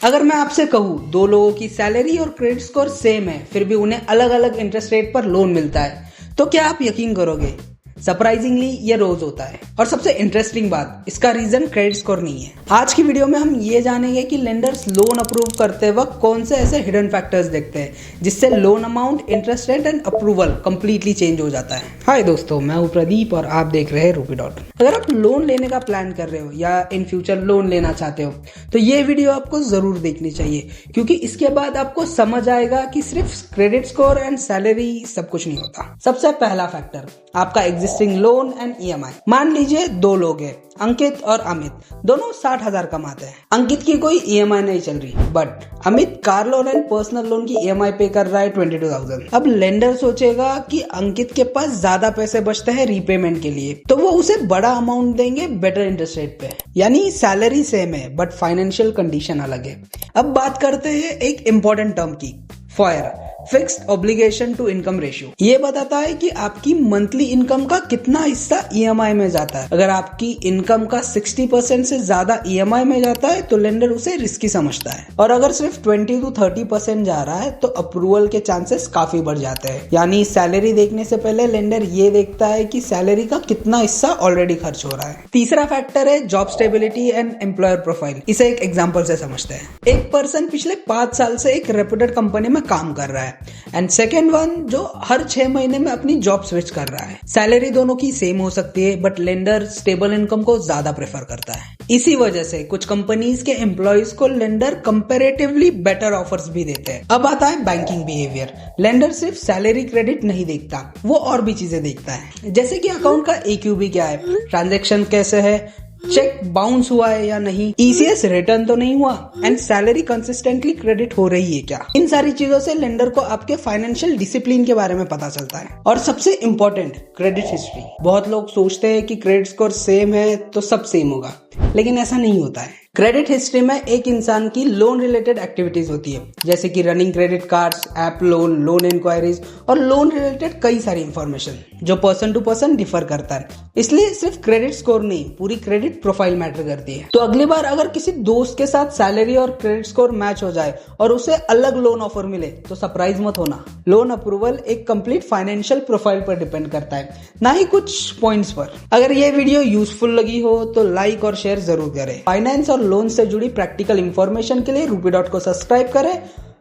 अगर मैं आपसे कहूँ दो लोगों की सैलरी और क्रेडिट स्कोर सेम है फिर भी उन्हें अलग अलग इंटरेस्ट रेट पर लोन मिलता है तो क्या आप यकीन करोगे? सरप्राइजिंगली ये रोज होता है। और सबसे इंटरेस्टिंग बात, इसका रीजन क्रेडिट स्कोर नहीं है। आज की वीडियो में हम ये जानेंगे कि लेंडर्स लोन अप्रूव करते वक्त कौन से ऐसे हिडन फैक्टर्स देखते हैं जिससे loan amount, interest rate and approval completely change हो जाता है। हाय दोस्तों, मैं हूं प्रदीप और आप देख रहे हैं रूपी.। अगर आप लोन लेने का प्लान कर रहे हो या इन फ्यूचर लोन लेना चाहते हो तो ये वीडियो आपको जरूर देखनी चाहिए, क्योंकि इसके बाद आपको समझ आएगा कि सिर्फ क्रेडिट स्कोर एंड सैलरी सब कुछ नहीं होता। सबसे पहला फैक्टर, आपका एग्जिस्टिंग लोन एंड EMI। मान लीजिए दो लोग हैं, अंकित और अमित, दोनों 60,000 कमाते हैं। अंकित की कोई EMI नहीं चल रही, but Amit car loan and personal loan की EMI पे कर रहा है 22,000। अब लेंडर सोचेगा कि अंकित के पास ज्यादा पैसे बचते हैं रीपेमेंट के लिए, तो वो उसे बड़ा अमाउंट देंगे बेटर इंटरेस्ट रेट पे। यानी सैलरी सेम है बट फाइनेंशियल कंडीशन अलग है। अब बात करते हैं एक इंपॉर्टेंट टर्म की, FOIR, fixed obligation to income ratio. ये बताता है कि आपकी मंथली इनकम का कितना हिस्सा EMI में जाता है। अगर आपकी इनकम का 60% से ज्यादा EMI में जाता है तो लेंडर उसे रिस्की समझता है, और अगर सिर्फ 20 to 30% जा रहा है तो अप्रूवल के चांसेस काफी बढ़ जाते हैं। यानी सैलरी देखने से पहले लेंडर ये देखता है कि सैलरी का कितना हिस्सा ऑलरेडी खर्च हो रहा है। तीसरा फैक्टर है job stability and employer profile. इसे एक एग्जाम्पल से समझते हैं। एक पर्सन पिछले 5 साल से एक रेप्यूटेड कंपनी में काम कर रहा है एंड सेकेंड वन जो हर 6 महीने में अपनी जॉब स्विच कर रहा है। सैलरी दोनों की सेम हो सकती है बट लेंडर स्टेबल इनकम को ज्यादा प्रेफर करता है। इसी वजह से कुछ कंपनीज के एम्प्लॉयज को लेंडर कंपैरेटिवली बेटर ऑफर्स भी देते हैं। अब आता है बैंकिंग बिहेवियर। लेंडर सिर्फ सैलरी क्रेडिट नहीं देखता, वो और भी चीजें देखता है, जैसे कि अकाउंट का AQB क्या है, ट्रांजैक्शन कैसे है, चेक बाउंस हुआ है या नहीं, ECS रिटर्न तो नहीं हुआ, एंड सैलरी कंसिस्टेंटली क्रेडिट हो रही है क्या। इन सारी चीजों से लेंडर को आपके फाइनेंशियल डिसिप्लिन के बारे में पता चलता है। और सबसे इंपॉर्टेंट, क्रेडिट हिस्ट्री। बहुत लोग सोचते हैं कि क्रेडिट स्कोर सेम है तो सब सेम होगा, लेकिन ऐसा नहीं होता है। क्रेडिट हिस्ट्री में एक इंसान की लोन रिलेटेड एक्टिविटीज होती है, जैसे कि running credit cards, app loan, loan inquiries और लोन रिलेटेड कई सारी इंफॉर्मेशन जो पर्सन टू पर्सन डिफर करता है। इसलिए सिर्फ क्रेडिट स्कोर नहीं, पूरी क्रेडिट प्रोफाइल मैटर करती है। तो अगली बार अगर किसी दोस्त के साथ सैलरी और क्रेडिट स्कोर मैच हो जाए और उसे अलग लोन ऑफर मिले तो सरप्राइज मत होना। लोन अप्रूवल एक कंप्लीट फाइनेंशियल प्रोफाइल पर डिपेंड करता है, ना ही कुछ पॉइंट्स पर। अगर ये वीडियो यूजफुल लगी हो तो लाइक और शेयर जरूर करें। फाइनेंस और लोन से जुड़ी प्रैक्टिकल इंफॉर्मेशन के लिए रूपी.को सब्सक्राइब करें।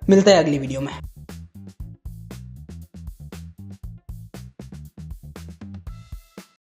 मिलते हैं अगली वीडियो में।